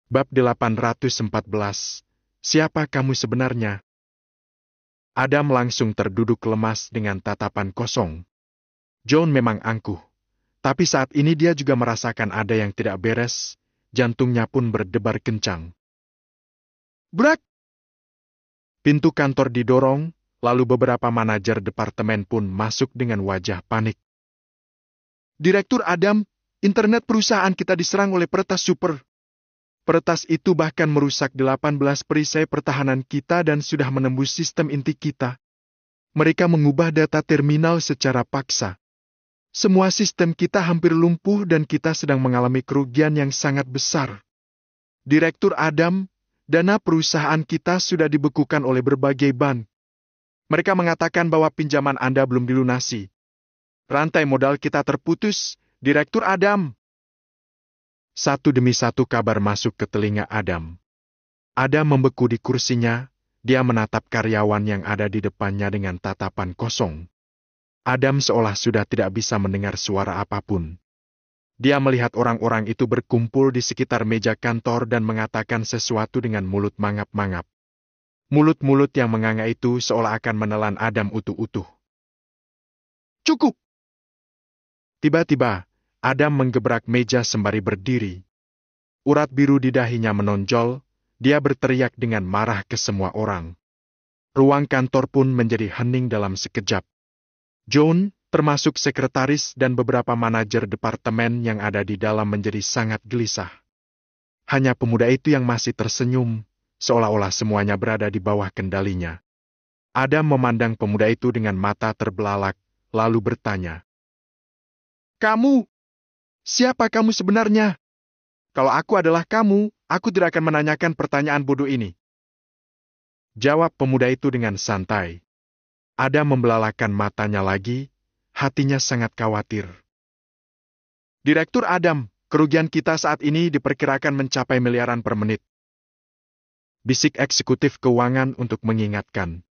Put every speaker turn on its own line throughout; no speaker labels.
Bab 814. Siapa kamu sebenarnya? Adam langsung terduduk lemas dengan tatapan kosong. John memang angkuh, tapi saat ini dia juga merasakan ada yang tidak beres, jantungnya pun berdebar kencang. Brak! Pintu kantor didorong, lalu beberapa manajer departemen pun masuk dengan wajah panik. Direktur Adam, internet perusahaan kita diserang oleh peretas super. Peretas itu bahkan merusak 18 perisai pertahanan kita dan sudah menembus sistem inti kita. Mereka mengubah data terminal secara paksa. Semua sistem kita hampir lumpuh dan kita sedang mengalami kerugian yang sangat besar. Direktur Adam, dana perusahaan kita sudah dibekukan oleh berbagai bank. Mereka mengatakan bahwa pinjaman Anda belum dilunasi. Rantai modal kita terputus, Direktur Adam. Satu demi satu kabar masuk ke telinga Adam. Adam membeku di kursinya, dia menatap karyawan yang ada di depannya dengan tatapan kosong. Adam seolah sudah tidak bisa mendengar suara apapun. Dia melihat orang-orang itu berkumpul di sekitar meja kantor dan mengatakan sesuatu dengan mulut mangap-mangap. Mulut-mulut yang menganga itu seolah akan menelan Adam utuh-utuh. Cukup! Tiba-tiba, Adam menggebrak meja sembari berdiri. Urat biru di dahinya menonjol, dia berteriak dengan marah ke semua orang. Ruang kantor pun menjadi hening dalam sekejap. John, termasuk sekretaris dan beberapa manajer departemen yang ada di dalam menjadi sangat gelisah. Hanya pemuda itu yang masih tersenyum, seolah-olah semuanya berada di bawah kendalinya. Adam memandang pemuda itu dengan mata terbelalak, lalu bertanya. Kamu? Siapa kamu sebenarnya? Kalau aku adalah kamu, aku tidak akan menanyakan pertanyaan bodoh ini. Jawab pemuda itu dengan santai. Adam membelalakan matanya lagi, hatinya sangat khawatir. Direktur Adam, kerugian kita saat ini diperkirakan mencapai miliaran per menit. Bisik eksekutif keuangan untuk mengingatkan.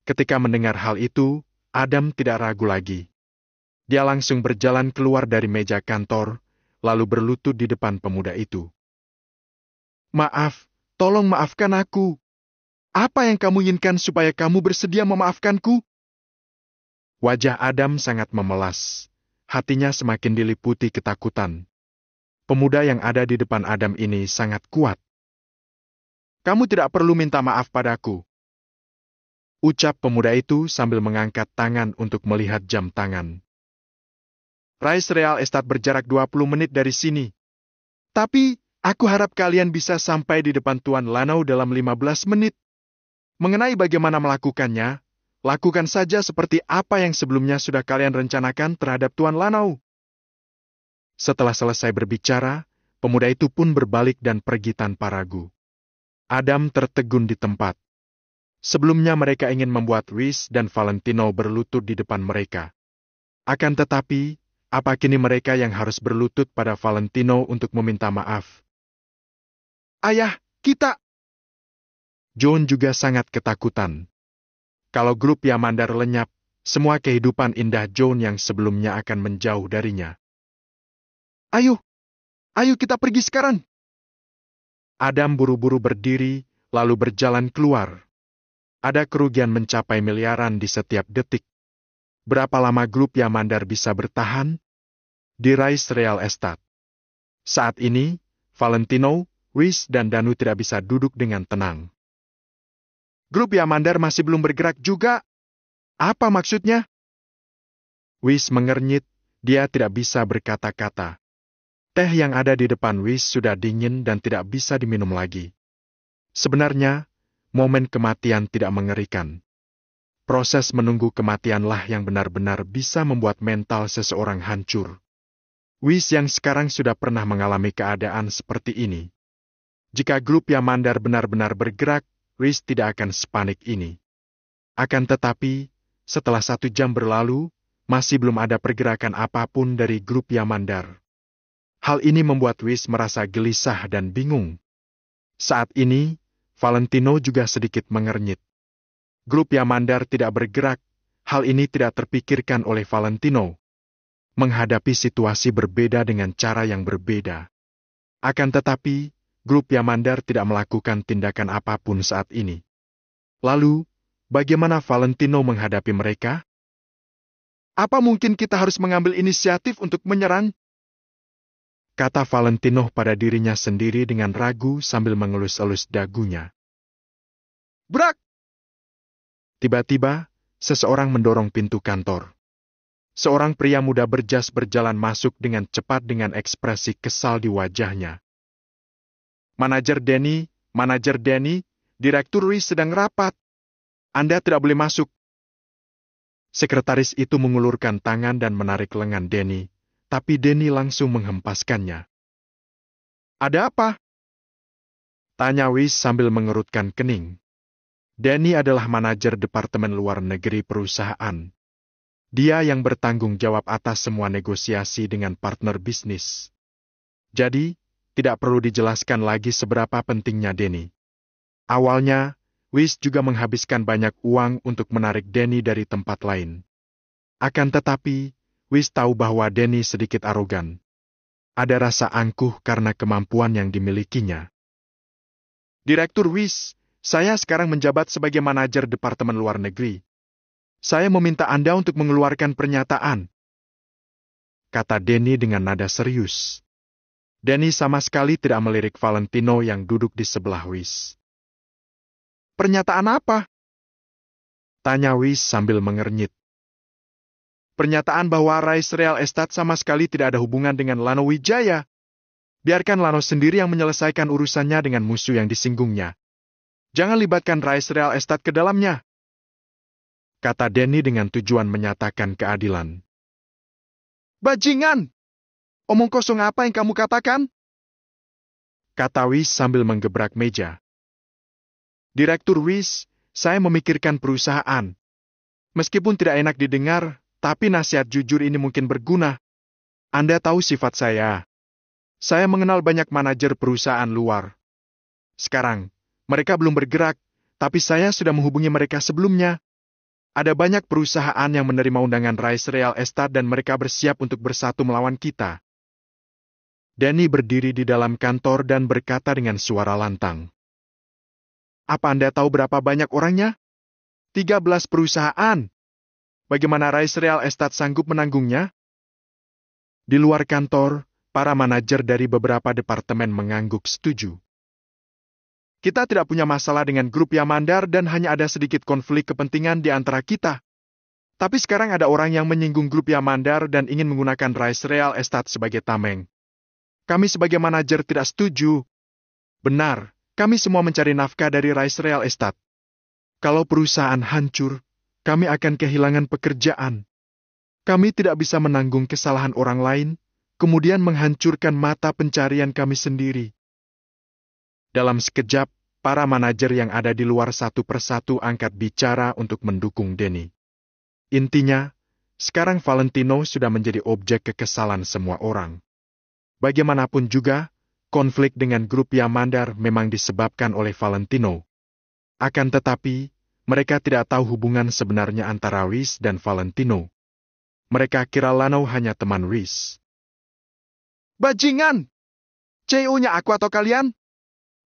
Ketika mendengar hal itu, Adam tidak ragu lagi. Dia langsung berjalan keluar dari meja kantor, lalu berlutut di depan pemuda itu. Maaf, tolong maafkan aku. Apa yang kamu inginkan supaya kamu bersedia memaafkanku? Wajah Adam sangat memelas. Hatinya semakin diliputi ketakutan. Pemuda yang ada di depan Adam ini sangat kuat. Kamu tidak perlu minta maaf padaku. Ucap pemuda itu sambil mengangkat tangan untuk melihat jam tangan. Rice Real Estate berjarak 20 menit dari sini. Tapi, aku harap kalian bisa sampai di depan Tuan Lanau dalam 15 menit. Mengenai bagaimana melakukannya, lakukan saja seperti apa yang sebelumnya sudah kalian rencanakan terhadap Tuan Lanau. Setelah selesai berbicara, pemuda itu pun berbalik dan pergi tanpa ragu. Adam tertegun di tempat. Sebelumnya mereka ingin membuat Rhys dan Valentino berlutut di depan mereka. Akan tetapi, apa kini mereka yang harus berlutut pada Valentino untuk meminta maaf? Ayah, kita! John juga sangat ketakutan. Kalau grup Yamandar lenyap, semua kehidupan indah John yang sebelumnya akan menjauh darinya. Ayo kita pergi sekarang! Adam buru-buru berdiri, lalu berjalan keluar. Ada kerugian mencapai miliaran di setiap detik. Berapa lama grup Yamandar bisa bertahan? Di Rice Real Estate. Saat ini, Valentino, Rhys dan Danu tidak bisa duduk dengan tenang. Grup Yamandar masih belum bergerak juga. Apa maksudnya? Rhys mengernyit, dia tidak bisa berkata-kata. Teh yang ada di depan Rhys sudah dingin dan tidak bisa diminum lagi. Sebenarnya, momen kematian tidak mengerikan. Proses menunggu kematianlah yang benar-benar bisa membuat mental seseorang hancur. Rhys yang sekarang sudah pernah mengalami keadaan seperti ini. Jika grup Yamandar benar-benar bergerak, Rhys tidak akan sepanik ini. Akan tetapi, setelah 1 jam berlalu, masih belum ada pergerakan apapun dari grup Yamandar. Hal ini membuat Rhys merasa gelisah dan bingung. Saat ini, Valentino juga sedikit mengernyit. Grup Yamandar tidak bergerak, hal ini tidak terpikirkan oleh Valentino. Menghadapi situasi berbeda dengan cara yang berbeda. Akan tetapi, grup Yamandar tidak melakukan tindakan apapun saat ini. Lalu, bagaimana Valentino menghadapi mereka? Apa mungkin kita harus mengambil inisiatif untuk menyerang? Kata Valentino pada dirinya sendiri dengan ragu sambil mengelus-elus dagunya. Brak! Tiba-tiba, seseorang mendorong pintu kantor. Seorang pria muda berjas berjalan masuk dengan cepat dengan ekspresi kesal di wajahnya. Manajer Denny, Direktur Ruiz sedang rapat. Anda tidak boleh masuk. Sekretaris itu mengulurkan tangan dan menarik lengan Denny, tapi Denny langsung menghempaskannya. Ada apa? Tanya Ruiz sambil mengerutkan kening. Denny adalah manajer Departemen Luar Negeri perusahaan. Dia yang bertanggung jawab atas semua negosiasi dengan partner bisnis. Jadi, tidak perlu dijelaskan lagi seberapa pentingnya Denny. Awalnya, Ruiz juga menghabiskan banyak uang untuk menarik Denny dari tempat lain. Akan tetapi, Ruiz tahu bahwa Denny sedikit arogan. Ada rasa angkuh karena kemampuan yang dimilikinya. Direktur Ruiz, saya sekarang menjabat sebagai manajer Departemen Luar Negeri. Saya meminta Anda untuk mengeluarkan pernyataan. Kata Denny dengan nada serius. Denny sama sekali tidak melirik Valentino yang duduk di sebelah Ruiz. Pernyataan apa? Tanya Ruiz sambil mengernyit. Pernyataan bahwa Rais Real Estate sama sekali tidak ada hubungan dengan Lano Wijaya. Biarkan Lano sendiri yang menyelesaikan urusannya dengan musuh yang disinggungnya. Jangan libatkan Rais Real Estate ke dalamnya. Kata Denny dengan tujuan menyatakan keadilan. Bajingan! Omong kosong apa yang kamu katakan? Kata Ruiz sambil menggebrak meja. Direktur Ruiz, saya memikirkan perusahaan. Meskipun tidak enak didengar, tapi nasihat jujur ini mungkin berguna. Anda tahu sifat saya. Saya mengenal banyak manajer perusahaan luar. Sekarang, mereka belum bergerak, tapi saya sudah menghubungi mereka sebelumnya. Ada banyak perusahaan yang menerima undangan Rais Real Estate dan mereka bersiap untuk bersatu melawan kita. Denny berdiri di dalam kantor dan berkata dengan suara lantang. Apa Anda tahu berapa banyak orangnya? 13 perusahaan. Bagaimana Rais Real Estate sanggup menanggungnya? Di luar kantor, para manajer dari beberapa departemen mengangguk setuju. Kita tidak punya masalah dengan grup Yamandar dan hanya ada sedikit konflik kepentingan di antara kita. Tapi sekarang ada orang yang menyinggung grup Yamandar dan ingin menggunakan Rais Real Estate sebagai tameng. Kami sebagai manajer tidak setuju. Benar, kami semua mencari nafkah dari Rais Real Estate. Kalau perusahaan hancur, kami akan kehilangan pekerjaan. Kami tidak bisa menanggung kesalahan orang lain, kemudian menghancurkan mata pencarian kami sendiri. Dalam sekejap, para manajer yang ada di luar satu persatu angkat bicara untuk mendukung Denny. Intinya, sekarang Valentino sudah menjadi objek kekesalan semua orang. Bagaimanapun juga, konflik dengan grup Yamandar memang disebabkan oleh Valentino. Akan tetapi, mereka tidak tahu hubungan sebenarnya antara Ruiz dan Valentino. Mereka kira Lano hanya teman Ruiz. Bajingan! CEO-nya aku atau kalian?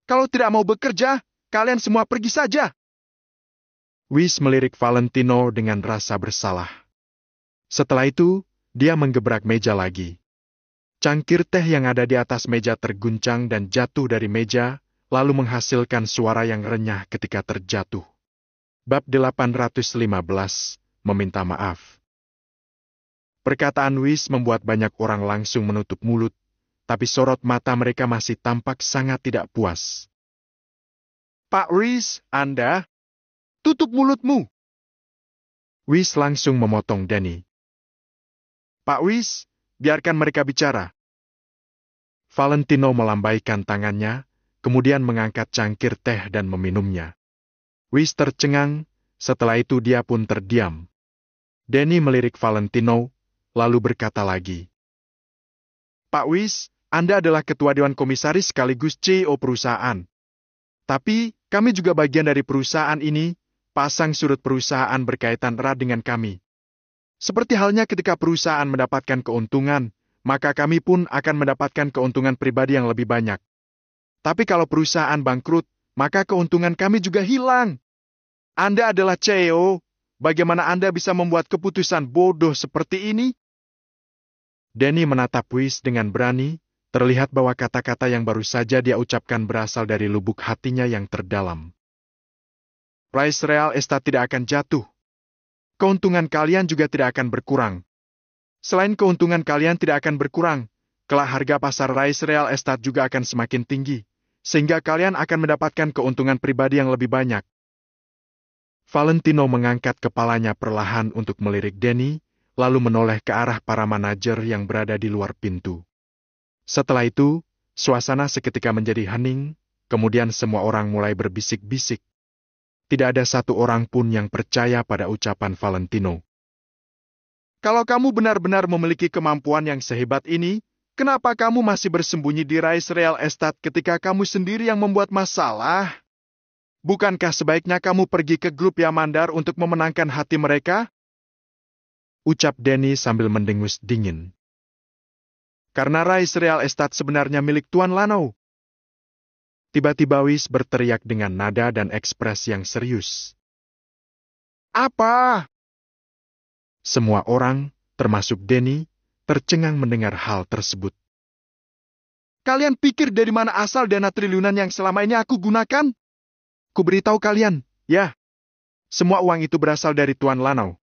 Kalau tidak mau bekerja, kalian semua pergi saja. Ruiz melirik Valentino dengan rasa bersalah. Setelah itu, dia menggebrak meja lagi. Cangkir teh yang ada di atas meja terguncang dan jatuh dari meja, lalu menghasilkan suara yang renyah ketika terjatuh. Bab 815, meminta maaf. Perkataan Ruiz membuat banyak orang langsung menutup mulut, tapi sorot mata mereka masih tampak sangat tidak puas. Pak Ruiz, Anda, tutup mulutmu. Ruiz langsung memotong Denny. Pak Ruiz, biarkan mereka bicara. Valentino melambaikan tangannya, kemudian mengangkat cangkir teh dan meminumnya. Ruiz tercengang, setelah itu dia pun terdiam. Denny melirik Valentino, lalu berkata lagi. Pak Ruiz, Anda adalah ketua Dewan Komisaris sekaligus CEO perusahaan. Tapi, kami juga bagian dari perusahaan ini, pasang surut perusahaan berkaitan erat dengan kami. Seperti halnya ketika perusahaan mendapatkan keuntungan, maka kami pun akan mendapatkan keuntungan pribadi yang lebih banyak. Tapi kalau perusahaan bangkrut, maka keuntungan kami juga hilang. Anda adalah CEO. Bagaimana Anda bisa membuat keputusan bodoh seperti ini? Danny menatap Weiss dengan berani, terlihat bahwa kata-kata yang baru saja dia ucapkan berasal dari lubuk hatinya yang terdalam. Rice Real Estate tidak akan jatuh. Keuntungan kalian juga tidak akan berkurang. Selain keuntungan kalian tidak akan berkurang, kelak harga pasar Rice Real Estate juga akan semakin tinggi, sehingga kalian akan mendapatkan keuntungan pribadi yang lebih banyak. Valentino mengangkat kepalanya perlahan untuk melirik Danny, lalu menoleh ke arah para manajer yang berada di luar pintu. Setelah itu, suasana seketika menjadi hening, kemudian semua orang mulai berbisik-bisik. Tidak ada satu orang pun yang percaya pada ucapan Valentino. Kalau kamu benar-benar memiliki kemampuan yang sehebat ini, kenapa kamu masih bersembunyi di Rice Real Estate ketika kamu sendiri yang membuat masalah? Bukankah sebaiknya kamu pergi ke grup Yamandar untuk memenangkan hati mereka? Ucap Danny sambil mendengus dingin. Karena Rice Real Estate sebenarnya milik Tuan Lano. Tiba-tiba Weiss berteriak dengan nada dan ekspres yang serius. Apa? Semua orang, termasuk Danny, tercengang mendengar hal tersebut. Kalian pikir dari mana asal dana triliunan yang selama ini aku gunakan? Kuberitahu kalian, ya. Semua uang itu berasal dari Tuan Lano.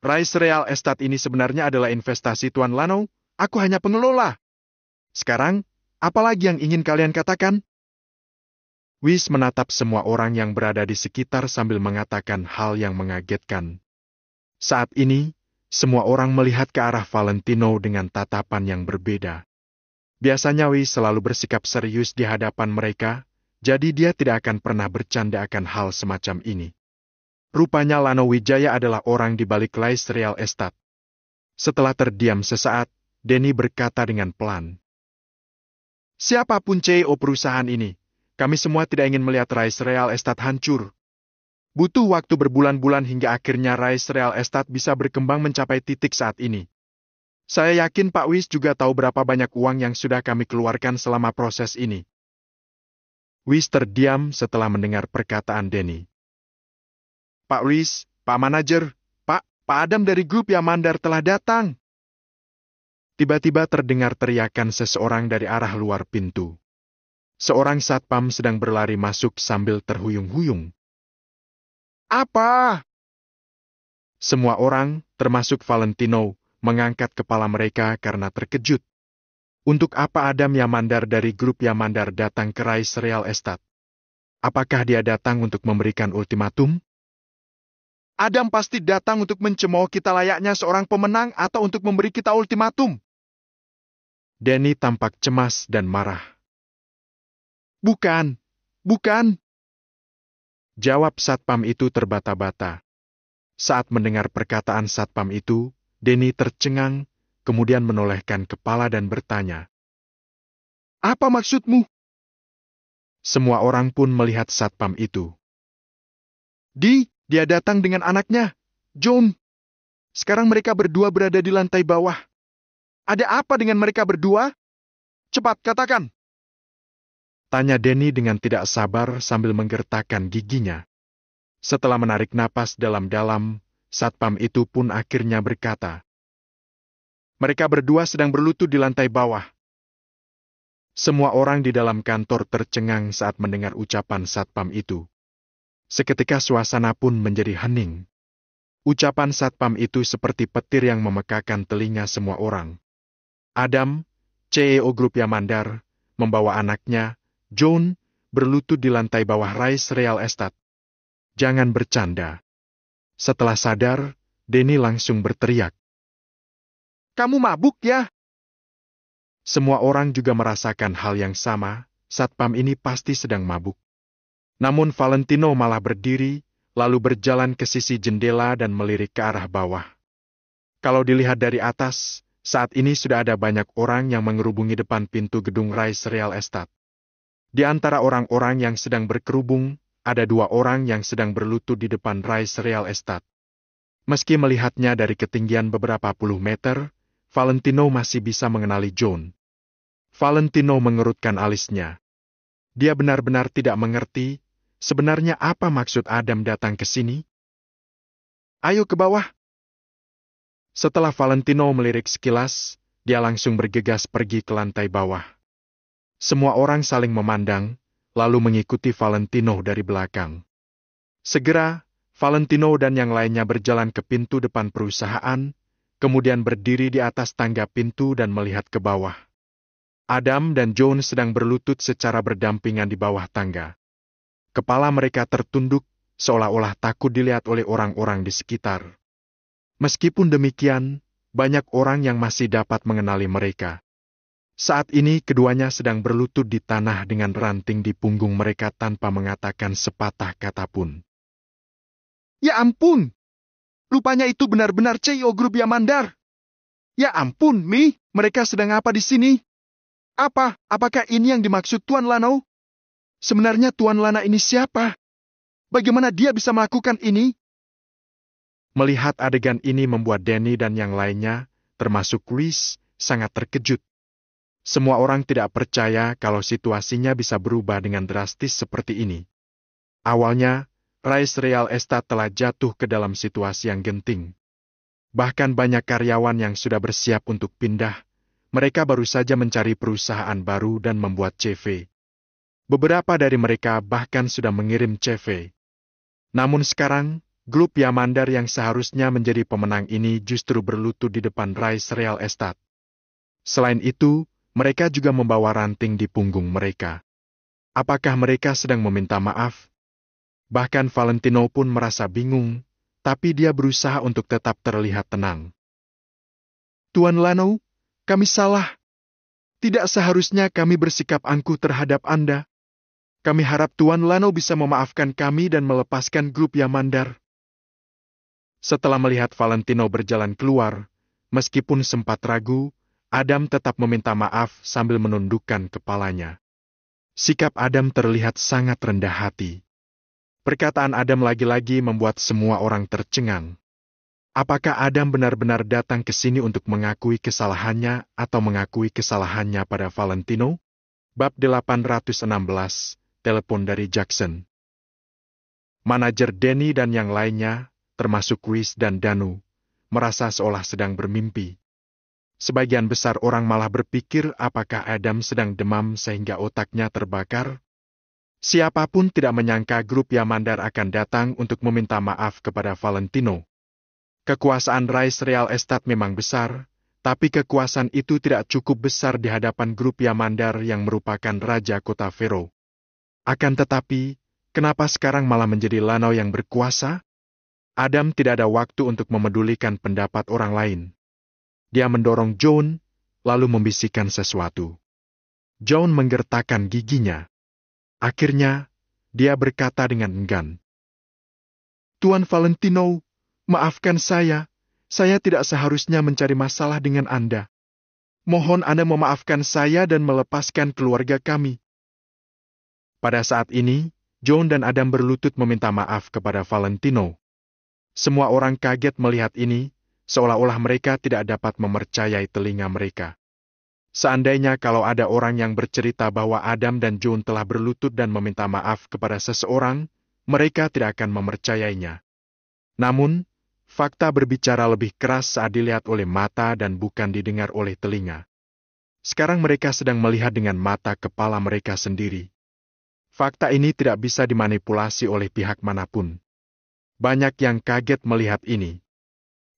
Rice Real Estate ini sebenarnya adalah investasi Tuan Lano, aku hanya pengelola. Sekarang, apa lagi yang ingin kalian katakan? Weiss menatap semua orang yang berada di sekitar sambil mengatakan hal yang mengagetkan. Saat ini, semua orang melihat ke arah Valentino dengan tatapan yang berbeda. Biasanya Weiss selalu bersikap serius di hadapan mereka, jadi dia tidak akan pernah bercanda akan hal semacam ini. Rupanya Lano Wijaya adalah orang di balik Rice Real Estate. Setelah terdiam sesaat, Danny berkata dengan pelan. Siapapun CEO perusahaan ini, kami semua tidak ingin melihat Rice Real Estate hancur. Butuh waktu berbulan-bulan hingga akhirnya Rice Real Estate bisa berkembang mencapai titik saat ini. Saya yakin Pak Weiss juga tahu berapa banyak uang yang sudah kami keluarkan selama proses ini. Weiss terdiam setelah mendengar perkataan Danny. Pak Weiss, Pak Manajer, Pak Adam dari grup Yamandar telah datang. Tiba-tiba terdengar teriakan seseorang dari arah luar pintu. Seorang satpam sedang berlari masuk sambil terhuyung-huyung. Apa? Semua orang, termasuk Valentino, mengangkat kepala mereka karena terkejut. Untuk apa Adam Yamandar dari grup Yamandar datang ke Rice Real Estate? Apakah dia datang untuk memberikan ultimatum? Adam pasti datang untuk mencemooh kita layaknya seorang pemenang atau untuk memberi kita ultimatum. Danny tampak cemas dan marah. Bukan, bukan. Jawab satpam itu terbata-bata. Saat mendengar perkataan satpam itu, Danny tercengang, kemudian menolehkan kepala dan bertanya. Apa maksudmu? Semua orang pun melihat satpam itu. Dia datang dengan anaknya, John. Sekarang mereka berdua berada di lantai bawah. Ada apa dengan mereka berdua? Cepat katakan. Tanya Danny dengan tidak sabar sambil menggertakkan giginya. Setelah menarik napas dalam-dalam, satpam itu pun akhirnya berkata. Mereka berdua sedang berlutut di lantai bawah. Semua orang di dalam kantor tercengang saat mendengar ucapan satpam itu. Seketika suasana pun menjadi hening. Ucapan satpam itu seperti petir yang memekakan telinga semua orang. Adam, CEO Grup Yamandar, membawa anaknya, John, berlutut di lantai bawah Rice Real Estate. Jangan bercanda. Setelah sadar, Danny langsung berteriak. Kamu mabuk ya? Semua orang juga merasakan hal yang sama, satpam ini pasti sedang mabuk. Namun Valentino malah berdiri, lalu berjalan ke sisi jendela dan melirik ke arah bawah. Kalau dilihat dari atas, saat ini sudah ada banyak orang yang mengerubungi depan pintu gedung Rice Real Estate. Di antara orang-orang yang sedang berkerubung, ada 2 orang yang sedang berlutut di depan Rice Real Estate. Meski melihatnya dari ketinggian beberapa puluh meter, Valentino masih bisa mengenali John. Valentino mengerutkan alisnya. Dia benar-benar tidak mengerti, sebenarnya apa maksud Adam datang ke sini? Ayo ke bawah. Setelah Valentino melirik sekilas, dia langsung bergegas pergi ke lantai bawah. Semua orang saling memandang, lalu mengikuti Valentino dari belakang. Segera, Valentino dan yang lainnya berjalan ke pintu depan perusahaan, kemudian berdiri di atas tangga pintu dan melihat ke bawah. Adam dan John sedang berlutut secara berdampingan di bawah tangga. Kepala mereka tertunduk, seolah-olah takut dilihat oleh orang-orang di sekitar. Meskipun demikian, banyak orang yang masih dapat mengenali mereka. Saat ini keduanya sedang berlutut di tanah dengan ranting di punggung mereka tanpa mengatakan sepatah kata pun. Ya ampun! Rupanya itu benar-benar CEO Grup Yamandar. Ya ampun, Mi, mereka sedang apa di sini? Apakah ini yang dimaksud Tuan Lanau? Sebenarnya Tuan Lana ini siapa? Bagaimana dia bisa melakukan ini? Melihat adegan ini membuat Danny dan yang lainnya, termasuk Chris, sangat terkejut. Semua orang tidak percaya kalau situasinya bisa berubah dengan drastis seperti ini. Awalnya, Rice Real Estate telah jatuh ke dalam situasi yang genting. Bahkan banyak karyawan yang sudah bersiap untuk pindah. Mereka baru saja mencari perusahaan baru dan membuat CV. Beberapa dari mereka bahkan sudah mengirim CV. Namun sekarang, grup Yamandar yang seharusnya menjadi pemenang ini justru berlutut di depan Rice Real Estate. Selain itu, mereka juga membawa ranting di punggung mereka. Apakah mereka sedang meminta maaf? Bahkan Valentino pun merasa bingung, tapi dia berusaha untuk tetap terlihat tenang. Tuan Lanau, kami salah. Tidak seharusnya kami bersikap angkuh terhadap Anda. Kami harap Tuan Lanau bisa memaafkan kami dan melepaskan grup Yamandar. Setelah melihat Valentino berjalan keluar, meskipun sempat ragu, Adam tetap meminta maaf sambil menundukkan kepalanya. Sikap Adam terlihat sangat rendah hati. Perkataan Adam lagi-lagi membuat semua orang tercengang. Apakah Adam benar-benar datang ke sini untuk mengakui kesalahannya atau mengakui kesalahannya pada Valentino? Bab 816, telepon dari Jackson. Manajer Danny dan yang lainnya, termasuk Chris dan Danu, merasa seolah sedang bermimpi. Sebagian besar orang malah berpikir apakah Adam sedang demam sehingga otaknya terbakar. Siapapun tidak menyangka grup Yamandar akan datang untuk meminta maaf kepada Valentino. Kekuasaan Rice Real Estate memang besar, tapi kekuasaan itu tidak cukup besar di hadapan grup Yamandar yang merupakan Raja Kota Vero. Akan tetapi, kenapa sekarang malah menjadi Lanau yang berkuasa? Adam tidak ada waktu untuk memedulikan pendapat orang lain. Dia mendorong John, lalu membisikkan sesuatu. John menggertakkan giginya. Akhirnya, dia berkata dengan enggan. Tuan Valentino, maafkan saya tidak seharusnya mencari masalah dengan Anda. Mohon Anda memaafkan saya dan melepaskan keluarga kami. Pada saat ini, John dan Adam berlutut meminta maaf kepada Valentino. Semua orang kaget melihat ini, seolah-olah mereka tidak dapat mempercayai telinga mereka. Seandainya kalau ada orang yang bercerita bahwa Adam dan John telah berlutut dan meminta maaf kepada seseorang, mereka tidak akan mempercayainya. Namun, fakta berbicara lebih keras saat dilihat oleh mata dan bukan didengar oleh telinga. Sekarang mereka sedang melihat dengan mata kepala mereka sendiri. Fakta ini tidak bisa dimanipulasi oleh pihak manapun. Banyak yang kaget melihat ini.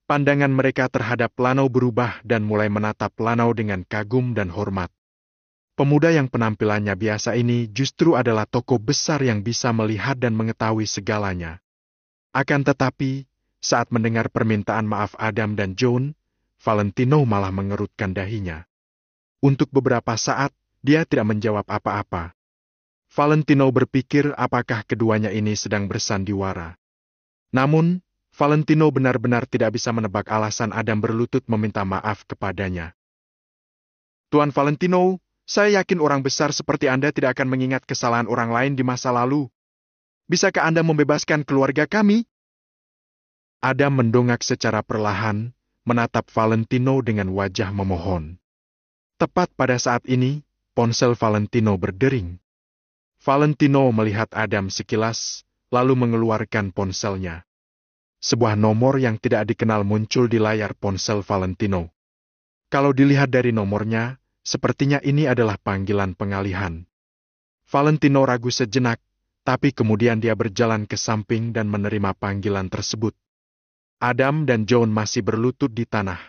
Pandangan mereka terhadap Lanau berubah dan mulai menatap Lanau dengan kagum dan hormat. Pemuda yang penampilannya biasa ini justru adalah tokoh besar yang bisa melihat dan mengetahui segalanya. Akan tetapi, saat mendengar permintaan maaf Adam dan John, Valentino malah mengerutkan dahinya. Untuk beberapa saat, dia tidak menjawab apa-apa. Valentino berpikir apakah keduanya ini sedang bersandiwara. Namun, Valentino benar-benar tidak bisa menebak alasan Adam berlutut meminta maaf kepadanya. Tuan Valentino, saya yakin orang besar seperti Anda tidak akan mengingat kesalahan orang lain di masa lalu. Bisakah Anda membebaskan keluarga kami? Adam mendongak secara perlahan, menatap Valentino dengan wajah memohon. Tepat pada saat ini, ponsel Valentino berdering. Valentino melihat Adam sekilas, lalu mengeluarkan ponselnya. Sebuah nomor yang tidak dikenal muncul di layar ponsel Valentino. Kalau dilihat dari nomornya, sepertinya ini adalah panggilan pengalihan. Valentino ragu sejenak, tapi kemudian dia berjalan ke samping dan menerima panggilan tersebut. Adam dan John masih berlutut di tanah.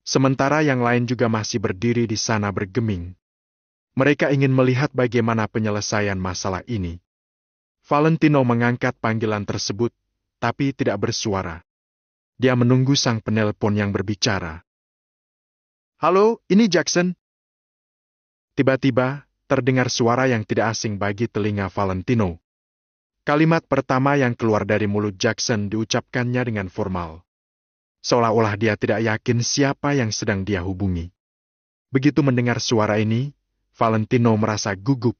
Sementara yang lain juga masih berdiri di sana bergeming. Mereka ingin melihat bagaimana penyelesaian masalah ini. Valentino mengangkat panggilan tersebut, tapi tidak bersuara. Dia menunggu sang penelpon yang berbicara. "Halo, ini Jackson." Tiba-tiba, terdengar suara yang tidak asing bagi telinga Valentino. Kalimat pertama yang keluar dari mulut Jackson diucapkannya dengan formal. Seolah-olah dia tidak yakin siapa yang sedang dia hubungi. Begitu mendengar suara ini, Valentino merasa gugup.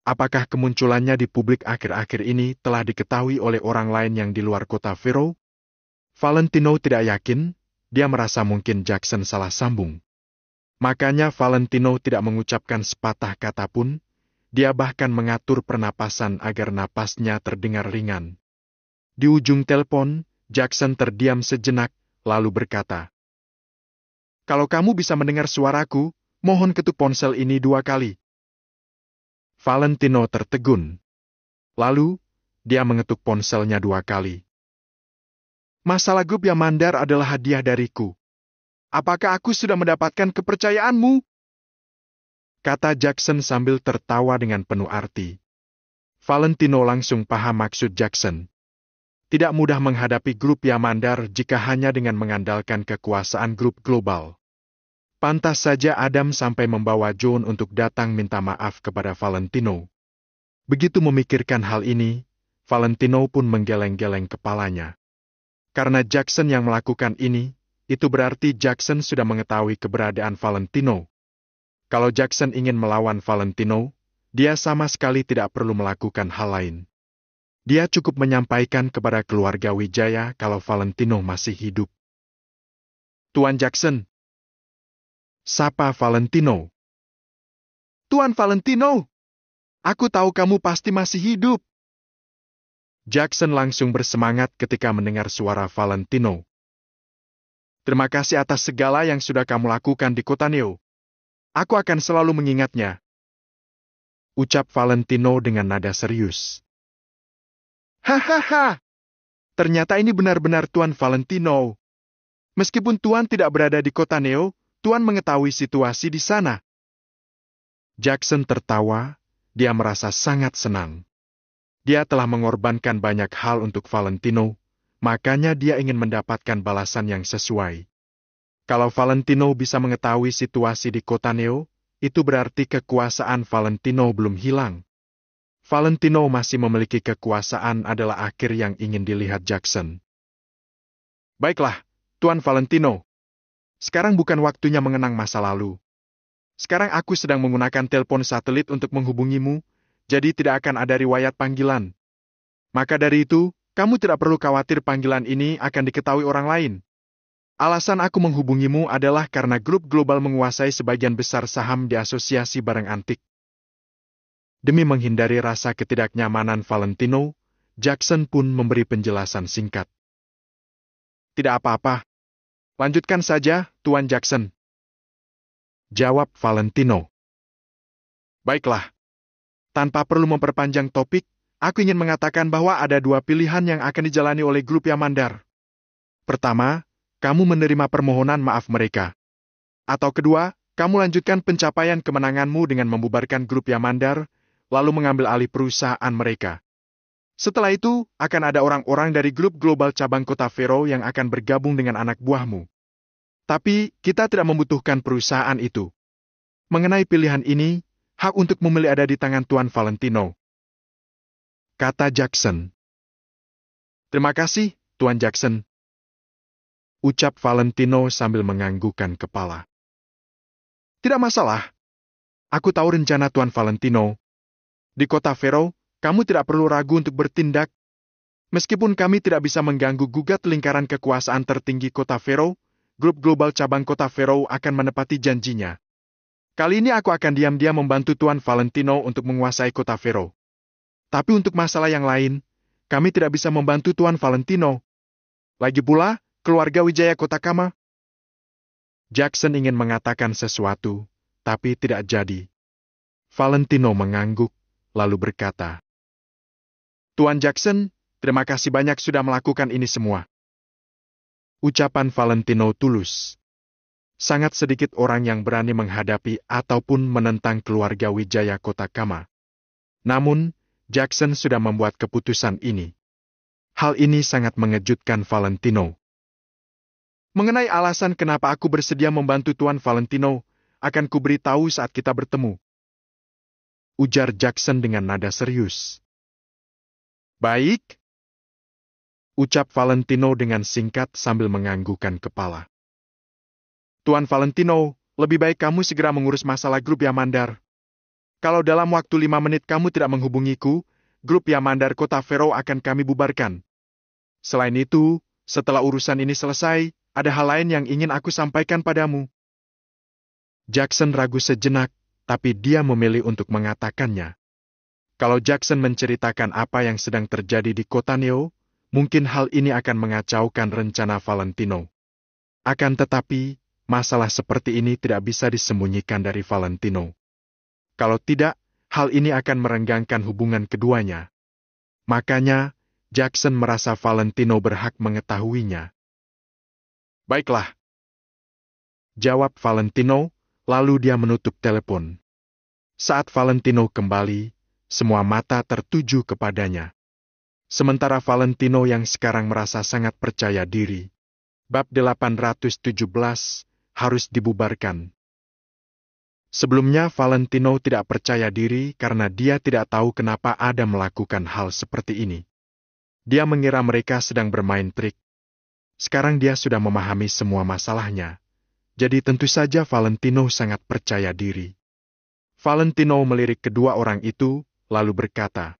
Apakah kemunculannya di publik akhir-akhir ini telah diketahui oleh orang lain yang di luar kota Vero? Valentino tidak yakin, dia merasa mungkin Jackson salah sambung. Makanya Valentino tidak mengucapkan sepatah kata pun, dia bahkan mengatur pernapasan agar napasnya terdengar ringan. Di ujung telepon, Jackson terdiam sejenak, lalu berkata, "Kalau kamu bisa mendengar suaraku, mohon ketuk ponsel ini 2 kali." Valentino tertegun. Lalu, dia mengetuk ponselnya 2 kali. "Masalah grup Yamandar adalah hadiah dariku. Apakah aku sudah mendapatkan kepercayaanmu?" kata Jackson sambil tertawa dengan penuh arti. Valentino langsung paham maksud Jackson. Tidak mudah menghadapi grup Yamandar jika hanya dengan mengandalkan kekuasaan grup global. Pantas saja Adam sampai membawa John untuk datang minta maaf kepada Valentino. Begitu memikirkan hal ini, Valentino pun menggeleng-geleng kepalanya. Karena Jackson yang melakukan ini, itu berarti Jackson sudah mengetahui keberadaan Valentino. Kalau Jackson ingin melawan Valentino, dia sama sekali tidak perlu melakukan hal lain. Dia cukup menyampaikan kepada keluarga Wijaya kalau Valentino masih hidup. "Tuan Jackson," sapa Valentino. "Tuan Valentino, aku tahu kamu pasti masih hidup." Jackson langsung bersemangat ketika mendengar suara Valentino. "Terima kasih atas segala yang sudah kamu lakukan di kota Neo. Aku akan selalu mengingatnya," ucap Valentino dengan nada serius. "Hahaha, ternyata ini benar-benar Tuan Valentino. Meskipun Tuan tidak berada di kota Neo, Tuan mengetahui situasi di sana." Jackson tertawa, dia merasa sangat senang. Dia telah mengorbankan banyak hal untuk Valentino, makanya dia ingin mendapatkan balasan yang sesuai. Kalau Valentino bisa mengetahui situasi di kota Neo, itu berarti kekuasaan Valentino belum hilang. Valentino masih memiliki kekuasaan adalah akhir yang ingin dilihat Jackson. "Baiklah, Tuan Valentino. Sekarang bukan waktunya mengenang masa lalu. Sekarang aku sedang menggunakan telepon satelit untuk menghubungimu, jadi tidak akan ada riwayat panggilan. Maka dari itu, kamu tidak perlu khawatir panggilan ini akan diketahui orang lain. Alasan aku menghubungimu adalah karena grup global menguasai sebagian besar saham di asosiasi barang antik." Demi menghindari rasa ketidaknyamanan Valentino, Jackson pun memberi penjelasan singkat. "Tidak apa-apa. Lanjutkan saja, Tuan Jackson," jawab Valentino. "Baiklah. Tanpa perlu memperpanjang topik, aku ingin mengatakan bahwa ada 2 pilihan yang akan dijalani oleh grup Yamandar. Pertama, kamu menerima permohonan maaf mereka. Atau kedua, kamu lanjutkan pencapaian kemenanganmu dengan membubarkan grup Yamandar, lalu mengambil alih perusahaan mereka. Setelah itu, akan ada orang-orang dari grup global cabang kota Vero yang akan bergabung dengan anak buahmu. Tapi, kita tidak membutuhkan perusahaan itu. Mengenai pilihan ini, hak untuk memilih ada di tangan Tuan Valentino," kata Jackson. "Terima kasih, Tuan Jackson," ucap Valentino sambil menganggukkan kepala. "Tidak masalah. Aku tahu rencana Tuan Valentino. Di kota Vero, kamu tidak perlu ragu untuk bertindak. Meskipun kami tidak bisa mengganggu gugat lingkaran kekuasaan tertinggi kota Vero, grup global cabang kota Vero akan menepati janjinya. Kali ini aku akan diam-diam membantu Tuan Valentino untuk menguasai kota Vero. Tapi untuk masalah yang lain, kami tidak bisa membantu Tuan Valentino. Lagi pula, keluarga Wijaya Kotakama. Jackson ingin mengatakan sesuatu, tapi tidak jadi. Valentino mengangguk, lalu berkata, Tuan Jackson, terima kasih banyak sudah melakukan ini semua. Ucapan Valentino tulus. Sangat sedikit orang yang berani menghadapi ataupun menentang keluarga Wijaya Kotakama. Namun, Jackson sudah membuat keputusan ini. Hal ini sangat mengejutkan Valentino. Mengenai alasan kenapa aku bersedia membantu Tuan Valentino, akan kuberitahu saat kita bertemu. Ujar Jackson dengan nada serius. Baik. Ucap Valentino dengan singkat sambil menganggukkan kepala. Tuan Valentino, lebih baik kamu segera mengurus masalah grup Yamandar. Kalau dalam waktu 5 menit kamu tidak menghubungiku, grup Yamandar Kota Vero akan kami bubarkan. Selain itu, setelah urusan ini selesai, ada hal lain yang ingin aku sampaikan padamu. Jackson ragu sejenak, tapi dia memilih untuk mengatakannya. Kalau Jackson menceritakan apa yang sedang terjadi di kota Neo, mungkin hal ini akan mengacaukan rencana Valentino. Akan tetapi, masalah seperti ini tidak bisa disembunyikan dari Valentino. Kalau tidak, hal ini akan merenggangkan hubungan keduanya. Makanya, Jackson merasa Valentino berhak mengetahuinya. Baiklah. Jawab Valentino, lalu dia menutup telepon. Saat Valentino kembali, semua mata tertuju kepadanya. Sementara Valentino yang sekarang merasa sangat percaya diri. Bab 817 harus dibubarkan. Sebelumnya Valentino tidak percaya diri karena dia tidak tahu kenapa Adam melakukan hal seperti ini. Dia mengira mereka sedang bermain trik. Sekarang dia sudah memahami semua masalahnya. Jadi tentu saja Valentino sangat percaya diri. Valentino melirik kedua orang itu, lalu berkata,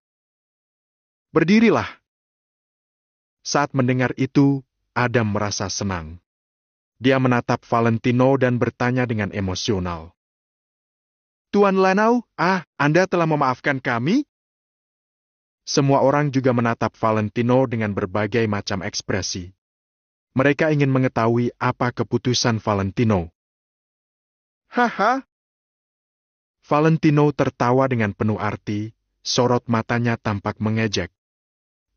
Berdirilah. Saat mendengar itu, Adam merasa senang. Dia menatap Valentino dan bertanya dengan emosional. Tuan Lanau, Anda telah memaafkan kami? Semua orang juga menatap Valentino dengan berbagai macam ekspresi. Mereka ingin mengetahui apa keputusan Valentino. Haha. Valentino tertawa dengan penuh arti, sorot matanya tampak mengejek.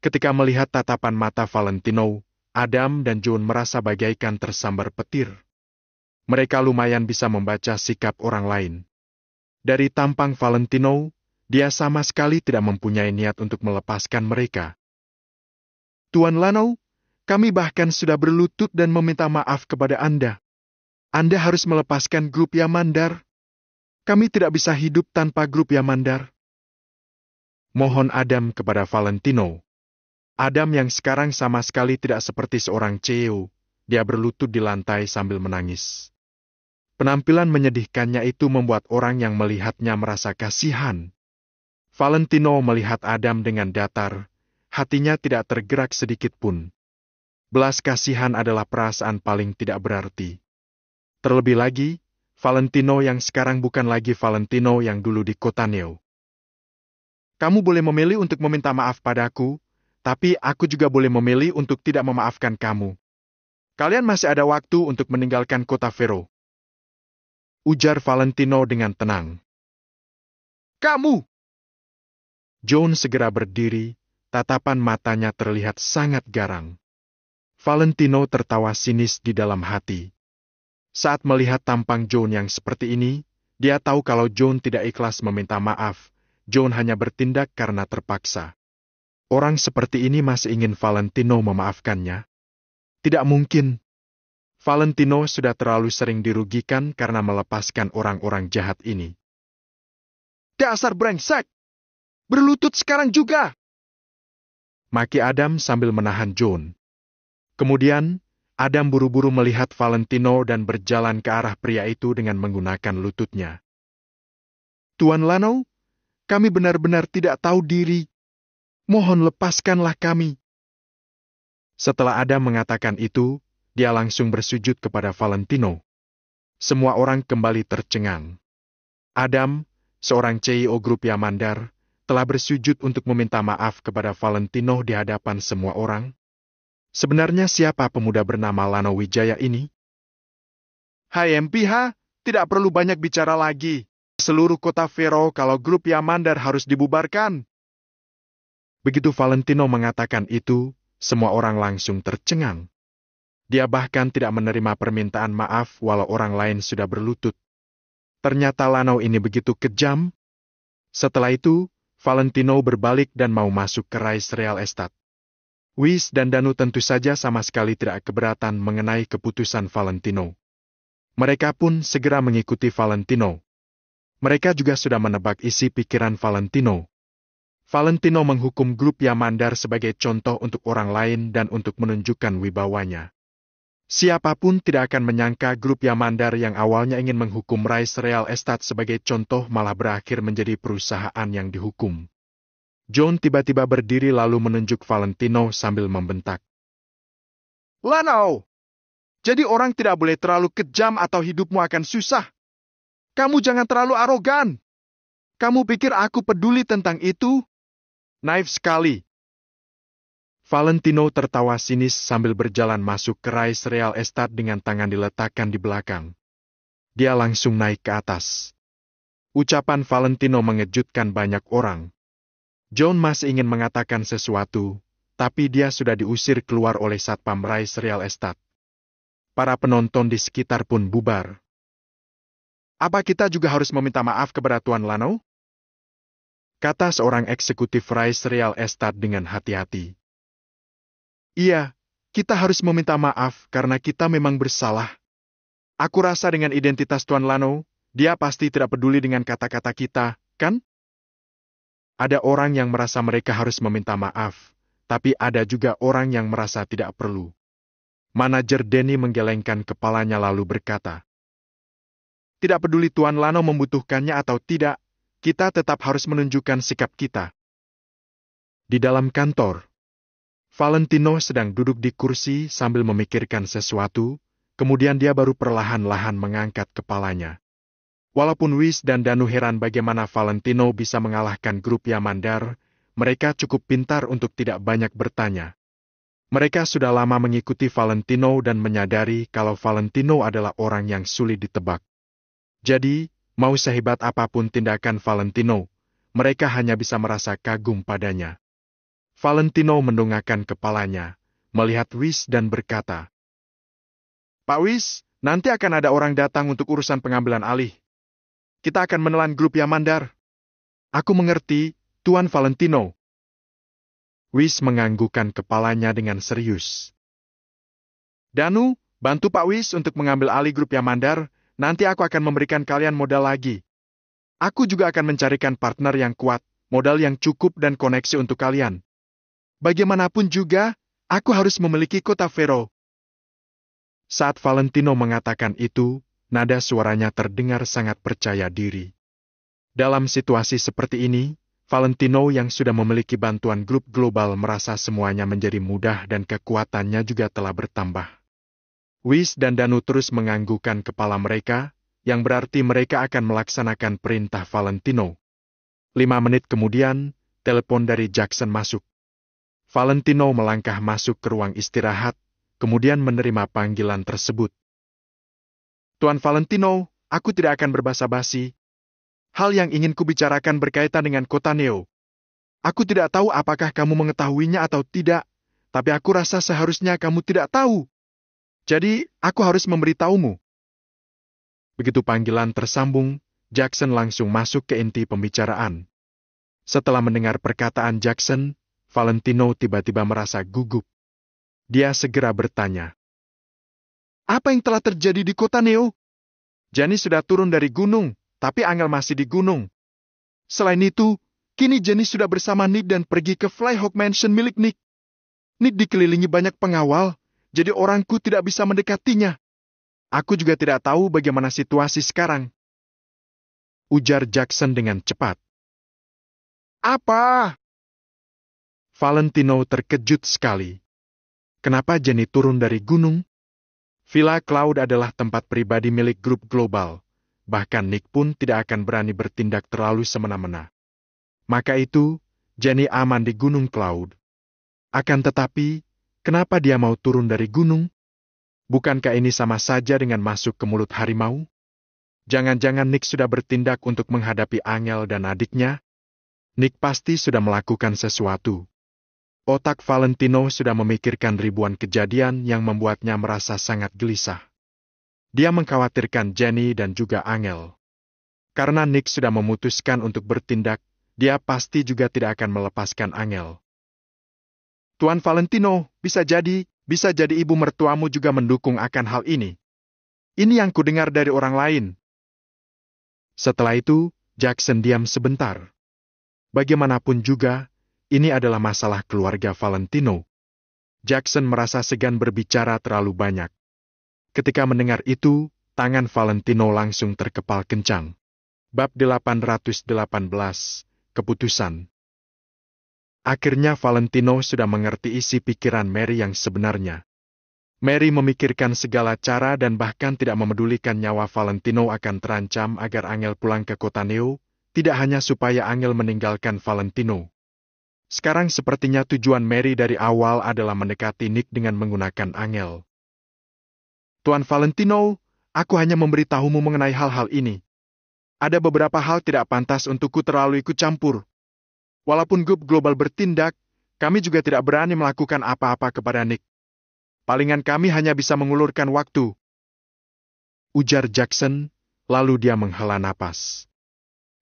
Ketika melihat tatapan mata Valentino, Adam dan John merasa bagaikan tersambar petir. Mereka lumayan bisa membaca sikap orang lain. Dari tampang Valentino, dia sama sekali tidak mempunyai niat untuk melepaskan mereka. Tuan Lanau, kami bahkan sudah berlutut dan meminta maaf kepada Anda. Anda harus melepaskan grup Yamandar. Kami tidak bisa hidup tanpa grup Yamandar. Mohon Adam kepada Valentino. Adam yang sekarang sama sekali tidak seperti seorang CEO, dia berlutut di lantai sambil menangis. Penampilan menyedihkannya itu membuat orang yang melihatnya merasa kasihan. Valentino melihat Adam dengan datar, hatinya tidak tergerak sedikit pun. Belas kasihan adalah perasaan paling tidak berarti. Terlebih lagi, Valentino yang sekarang bukan lagi Valentino yang dulu di kota Neo. Kamu boleh memilih untuk meminta maaf padaku, tapi aku juga boleh memilih untuk tidak memaafkan kamu. Kalian masih ada waktu untuk meninggalkan kota Vero. Ujar Valentino dengan tenang. Kamu! John segera berdiri, tatapan matanya terlihat sangat garang. Valentino tertawa sinis di dalam hati. Saat melihat tampang John yang seperti ini, dia tahu kalau John tidak ikhlas meminta maaf. John hanya bertindak karena terpaksa. Orang seperti ini masih ingin Valentino memaafkannya? Tidak mungkin. Valentino sudah terlalu sering dirugikan karena melepaskan orang-orang jahat ini. Dasar brengsek! Berlutut sekarang juga! Maki Adam sambil menahan John. Kemudian, Adam buru-buru melihat Valentino dan berjalan ke arah pria itu dengan menggunakan lututnya. Tuan Lanau, kami benar-benar tidak tahu diri. Mohon lepaskanlah kami. Setelah Adam mengatakan itu, dia langsung bersujud kepada Valentino. Semua orang kembali tercengang. Adam, seorang CEO grup Yamandar, telah bersujud untuk meminta maaf kepada Valentino di hadapan semua orang. Sebenarnya siapa pemuda bernama Lano Wijaya ini? Hai MPH, tidak perlu banyak bicara lagi. Seluruh kota Vero kalau grup Yamandar harus dibubarkan. Begitu Valentino mengatakan itu, semua orang langsung tercengang. Dia bahkan tidak menerima permintaan maaf walau orang lain sudah berlutut. Ternyata Lano ini begitu kejam. Setelah itu, Valentino berbalik dan mau masuk ke Rice Real Estate. Wis dan Danu tentu saja sama sekali tidak keberatan mengenai keputusan Valentino. Mereka pun segera mengikuti Valentino. Mereka juga sudah menebak isi pikiran Valentino. Valentino menghukum grup Yamandar sebagai contoh untuk orang lain dan untuk menunjukkan wibawanya. Siapapun tidak akan menyangka grup Yamandar yang awalnya ingin menghukum Rice Real Estate sebagai contoh malah berakhir menjadi perusahaan yang dihukum. John tiba-tiba berdiri lalu menunjuk Valentino sambil membentak. Lano! Jadi orang tidak boleh terlalu kejam atau hidupmu akan susah. Kamu jangan terlalu arogan. Kamu pikir aku peduli tentang itu? Naif sekali. Valentino tertawa sinis sambil berjalan masuk ke Rice Real Estate dengan tangan diletakkan di belakang. Dia langsung naik ke atas. Ucapan Valentino mengejutkan banyak orang. John masih ingin mengatakan sesuatu, tapi dia sudah diusir keluar oleh Satpam Rice Real Estate. Para penonton di sekitar pun bubar. Apa kita juga harus meminta maaf kepada Tuan Lano? Kata seorang eksekutif Rice Real Estate dengan hati-hati. Iya, kita harus meminta maaf karena kita memang bersalah. Aku rasa dengan identitas Tuan Lano, dia pasti tidak peduli dengan kata-kata kita, kan? Ada orang yang merasa mereka harus meminta maaf, tapi ada juga orang yang merasa tidak perlu. Manajer Denny menggelengkan kepalanya lalu berkata, tidak peduli Tuan Lano membutuhkannya atau tidak, kita tetap harus menunjukkan sikap kita. Di dalam kantor, Valentino sedang duduk di kursi sambil memikirkan sesuatu, kemudian dia baru perlahan-lahan mengangkat kepalanya. Walaupun Wis dan Danu heran bagaimana Valentino bisa mengalahkan grup Yamandar, mereka cukup pintar untuk tidak banyak bertanya. Mereka sudah lama mengikuti Valentino dan menyadari kalau Valentino adalah orang yang sulit ditebak. Jadi, mau sehebat apapun tindakan Valentino, mereka hanya bisa merasa kagum padanya. Valentino mendongakkan kepalanya, melihat Wis dan berkata, Pak Wis, nanti akan ada orang datang untuk urusan pengambilan alih. Kita akan menelan grup Yamandar. Aku mengerti, Tuan Valentino. Wis menganggukkan kepalanya dengan serius. Danu, bantu Pak Wis untuk mengambil alih grup Yamandar. Nanti aku akan memberikan kalian modal lagi. Aku juga akan mencarikan partner yang kuat, modal yang cukup dan koneksi untuk kalian. Bagaimanapun juga, aku harus memiliki kota Vero. Saat Valentino mengatakan itu, nada suaranya terdengar sangat percaya diri. Dalam situasi seperti ini, Valentino yang sudah memiliki bantuan grup global merasa semuanya menjadi mudah dan kekuatannya juga telah bertambah. Wis dan Danu terus menganggukkan kepala mereka, yang berarti mereka akan melaksanakan perintah Valentino. 5 menit kemudian, telepon dari Jackson masuk. Valentino melangkah masuk ke ruang istirahat, kemudian menerima panggilan tersebut. Tuan Valentino, aku tidak akan berbasa-basi. Hal yang ingin kubicarakan berkaitan dengan kota Neo. Aku tidak tahu apakah kamu mengetahuinya atau tidak, tapi aku rasa seharusnya kamu tidak tahu. Jadi, aku harus memberitahumu. Begitu panggilan tersambung, Jackson langsung masuk ke inti pembicaraan. Setelah mendengar perkataan Jackson, Valentino tiba-tiba merasa gugup. Dia segera bertanya. Apa yang telah terjadi di kota Neo? Jenny sudah turun dari gunung, tapi Angel masih di gunung. Selain itu, kini Jenny sudah bersama Nick dan pergi ke Flyhawk Mansion milik Nick. Nick dikelilingi banyak pengawal, jadi orangku tidak bisa mendekatinya. Aku juga tidak tahu bagaimana situasi sekarang. Ujar Jackson dengan cepat. Apa? Valentino terkejut sekali. Kenapa Jenny turun dari gunung? Villa Cloud adalah tempat pribadi milik grup global. bahkan Nick pun tidak akan berani bertindak terlalu semena-mena. Maka itu, Jenny aman di Gunung Cloud. Akan tetapi, kenapa dia mau turun dari gunung? Bukankah ini sama saja dengan masuk ke mulut harimau? Jangan-jangan Nick sudah bertindak untuk menghadapi Angel dan adiknya? Nick pasti sudah melakukan sesuatu. Otak Valentino sudah memikirkan ribuan kejadian yang membuatnya merasa sangat gelisah. Dia mengkhawatirkan Jenny dan juga Angel. Karena Nick sudah memutuskan untuk bertindak, dia pasti juga tidak akan melepaskan Angel. Tuan Valentino, bisa jadi ibu mertuamu juga mendukung akan hal ini. Ini yang kudengar dari orang lain. Setelah itu, Jackson diam sebentar. Bagaimanapun juga, ini adalah masalah keluarga Valentino. Jackson merasa segan berbicara terlalu banyak. Ketika mendengar itu, tangan Valentino langsung terkepal kencang. Bab 818, Keputusan. Akhirnya Valentino sudah mengerti isi pikiran Mary yang sebenarnya. Mary memikirkan segala cara dan bahkan tidak memedulikan nyawa Valentino akan terancam agar Angel pulang ke kota Neo, tidak hanya supaya Angel meninggalkan Valentino. Sekarang sepertinya tujuan Mary dari awal adalah mendekati Nick dengan menggunakan Angel. Tuan Valentino, aku hanya memberitahumu mengenai hal-hal ini. Ada beberapa hal tidak pantas untukku terlalu ikut campur. Walaupun grup global bertindak, kami juga tidak berani melakukan apa-apa kepada Nick. Palingan kami hanya bisa mengulurkan waktu. Ujar Jackson, lalu dia menghela napas.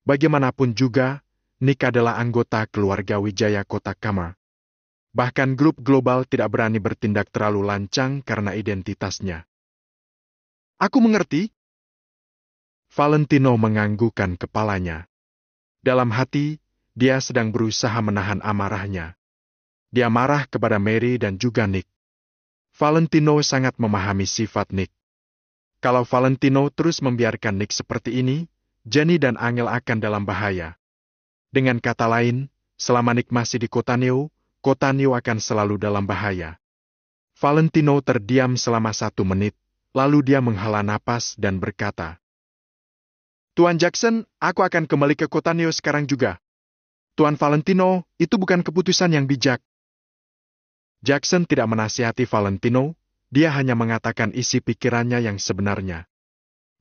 Bagaimanapun juga, Nick adalah anggota keluarga Wijaya Kota Kamar. Bahkan grup global tidak berani bertindak terlalu lancang karena identitasnya. Aku mengerti. Valentino menganggukkan kepalanya. Dalam hati, dia sedang berusaha menahan amarahnya. Dia marah kepada Mary dan juga Nick. Valentino sangat memahami sifat Nick. Kalau Valentino terus membiarkan Nick seperti ini, Jenny dan Angel akan dalam bahaya. Dengan kata lain, selama Nick masih di kota Neo akan selalu dalam bahaya. Valentino terdiam selama 1 menit, lalu dia menghela napas dan berkata, Tuan Jackson, aku akan kembali ke kota Neo sekarang juga. Tuan Valentino, itu bukan keputusan yang bijak. Jackson tidak menasihati Valentino, dia hanya mengatakan isi pikirannya yang sebenarnya.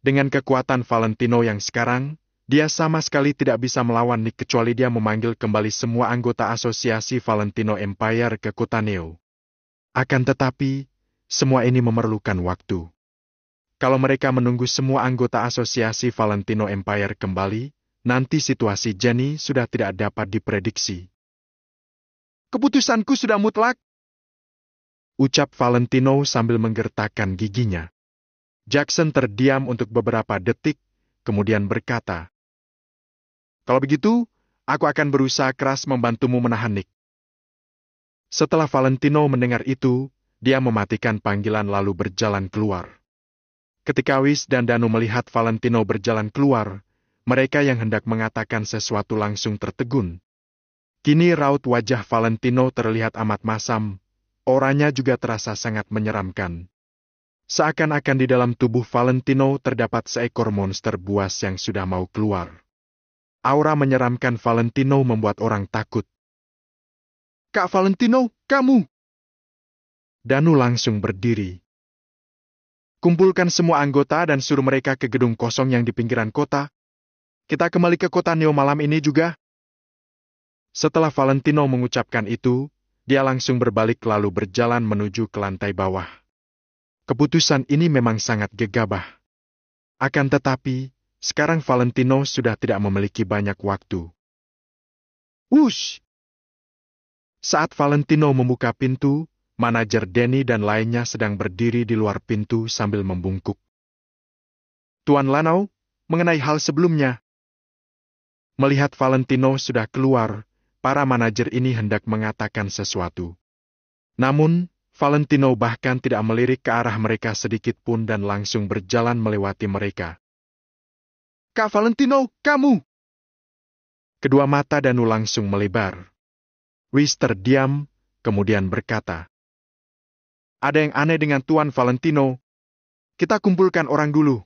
Dengan kekuatan Valentino yang sekarang, dia sama sekali tidak bisa melawan Nick kecuali dia memanggil kembali semua anggota asosiasi Valentino Empire ke kota Neo. Akan tetapi, semua ini memerlukan waktu. Kalau mereka menunggu semua anggota asosiasi Valentino Empire kembali, nanti situasi Jenny sudah tidak dapat diprediksi. Keputusanku sudah mutlak, ucap Valentino sambil menggertakkan giginya. Jackson terdiam untuk beberapa detik, kemudian berkata, Kalau begitu, aku akan berusaha keras membantumu menahan Nick. Setelah Valentino mendengar itu, dia mematikan panggilan lalu berjalan keluar. Ketika Wis dan Danu melihat Valentino berjalan keluar, mereka yang hendak mengatakan sesuatu langsung tertegun. Kini raut wajah Valentino terlihat amat masam, orangnya juga terasa sangat menyeramkan. Seakan-akan di dalam tubuh Valentino terdapat seekor monster buas yang sudah mau keluar. Aura menyeramkan Valentino membuat orang takut. Kak Valentino, kamu! Danu langsung berdiri. Kumpulkan semua anggota dan suruh mereka ke gedung kosong yang di pinggiran kota. Kita kembali ke kota Neo malam ini juga. Setelah Valentino mengucapkan itu, dia langsung berbalik lalu berjalan menuju ke lantai bawah. Keputusan ini memang sangat gegabah. Akan tetapi, sekarang Valentino sudah tidak memiliki banyak waktu. Wush! Saat Valentino membuka pintu, manajer Denny dan lainnya sedang berdiri di luar pintu sambil membungkuk. Tuan Lanau, mengenai hal sebelumnya. Melihat Valentino sudah keluar, para manajer ini hendak mengatakan sesuatu. Namun, Valentino bahkan tidak melirik ke arah mereka sedikit pun dan langsung berjalan melewati mereka. Kak Valentino, kamu! Kedua mata Danu langsung melebar. Wis terdiam, kemudian berkata, Ada yang aneh dengan Tuan Valentino. Kita kumpulkan orang dulu.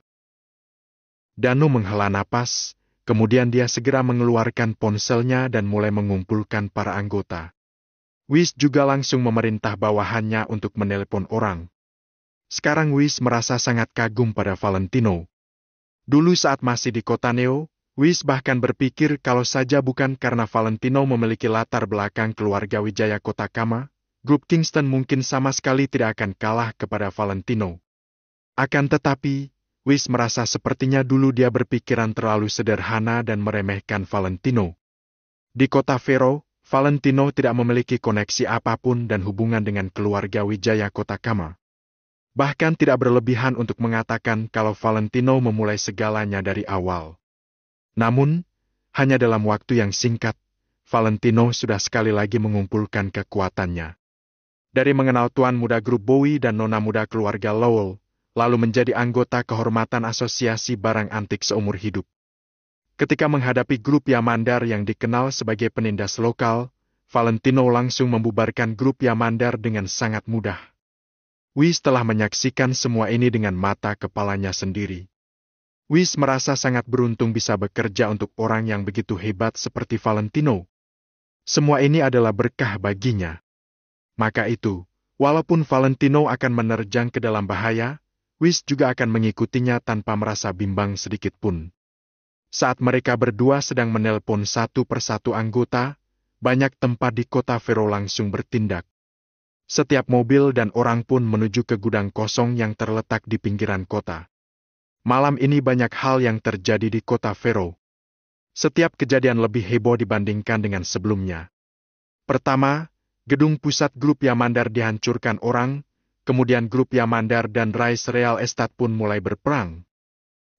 Danu menghela napas, kemudian dia segera mengeluarkan ponselnya dan mulai mengumpulkan para anggota. Whis juga langsung memerintah bawahannya untuk menelepon orang. Sekarang Whis merasa sangat kagum pada Valentino. Dulu saat masih di kota Neo, Whis bahkan berpikir kalau saja bukan karena Valentino memiliki latar belakang keluarga Wijaya Kotakama, grup Kingston mungkin sama sekali tidak akan kalah kepada Valentino. Akan tetapi, Whis merasa sepertinya dulu dia berpikiran terlalu sederhana dan meremehkan Valentino. Di kota Vero, Valentino tidak memiliki koneksi apapun dan hubungan dengan keluarga Wijaya Kotakama. Bahkan tidak berlebihan untuk mengatakan kalau Valentino memulai segalanya dari awal. Namun, hanya dalam waktu yang singkat, Valentino sudah sekali lagi mengumpulkan kekuatannya. Dari mengenal tuan muda grup Bowie dan nona muda keluarga Lowell, lalu menjadi anggota kehormatan asosiasi barang antik seumur hidup. Ketika menghadapi grup Yamandar yang dikenal sebagai penindas lokal, Valentino langsung membubarkan grup Yamandar dengan sangat mudah. Whis telah menyaksikan semua ini dengan mata kepalanya sendiri. Whis merasa sangat beruntung bisa bekerja untuk orang yang begitu hebat seperti Valentino. Semua ini adalah berkah baginya. Maka itu, walaupun Valentino akan menerjang ke dalam bahaya, Whis juga akan mengikutinya tanpa merasa bimbang sedikit pun. Saat mereka berdua sedang menelpon satu persatu anggota, banyak tempat di kota Vero langsung bertindak. Setiap mobil dan orang pun menuju ke gudang kosong yang terletak di pinggiran kota. Malam ini banyak hal yang terjadi di kota Vero. Setiap kejadian lebih heboh dibandingkan dengan sebelumnya. Pertama, gedung pusat grup Yamandar dihancurkan orang, kemudian grup Yamandar dan Rice Real Estate pun mulai berperang.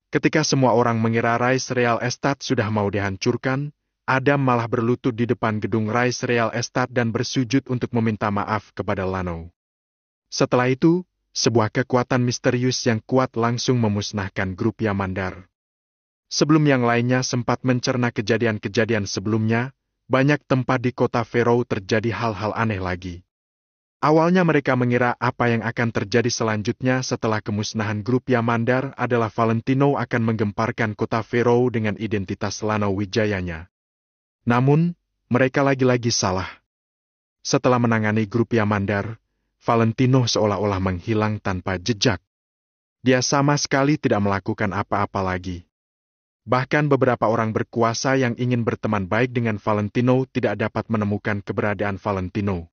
Ketika semua orang mengira Rice Real Estate sudah mau dihancurkan, Adam malah berlutut di depan gedung Rice Real Estate dan bersujud untuk meminta maaf kepada Lano. Setelah itu, sebuah kekuatan misterius yang kuat langsung memusnahkan grup Yamandar. Sebelum yang lainnya sempat mencerna kejadian-kejadian sebelumnya, banyak tempat di kota Vero terjadi hal-hal aneh lagi. Awalnya mereka mengira apa yang akan terjadi selanjutnya setelah kemusnahan grup Yamandar adalah Valentino akan menggemparkan kota Vero dengan identitas Lano Wijayanya. Namun, mereka lagi-lagi salah. Setelah menangani grup Yamandar, Valentino seolah-olah menghilang tanpa jejak. Dia sama sekali tidak melakukan apa-apa lagi. Bahkan beberapa orang berkuasa yang ingin berteman baik dengan Valentino tidak dapat menemukan keberadaan Valentino.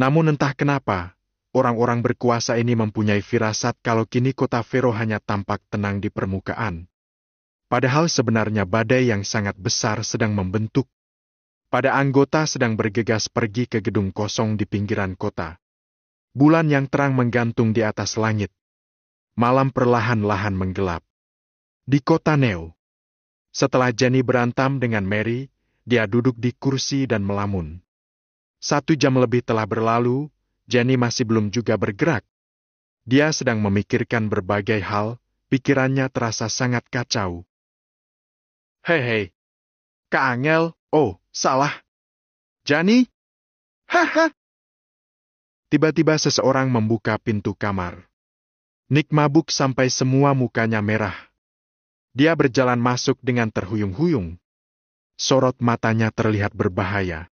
Namun entah kenapa, orang-orang berkuasa ini mempunyai firasat kalau kini kota Vero hanya tampak tenang di permukaan. Padahal sebenarnya badai yang sangat besar sedang membentuk. Pada anggota sedang bergegas pergi ke gedung kosong di pinggiran kota. Bulan yang terang menggantung di atas langit. Malam perlahan-lahan menggelap. Di kota Neo. Setelah Jenny berantam dengan Mary, dia duduk di kursi dan melamun. 1 jam lebih telah berlalu, Jenny masih belum juga bergerak. Dia sedang memikirkan berbagai hal, pikirannya terasa sangat kacau. Hei, Kak Angel, oh, salah. Jenny? Haha. Tiba-tiba seseorang membuka pintu kamar. Nick mabuk sampai semua mukanya merah. Dia berjalan masuk dengan terhuyung-huyung. Sorot matanya terlihat berbahaya.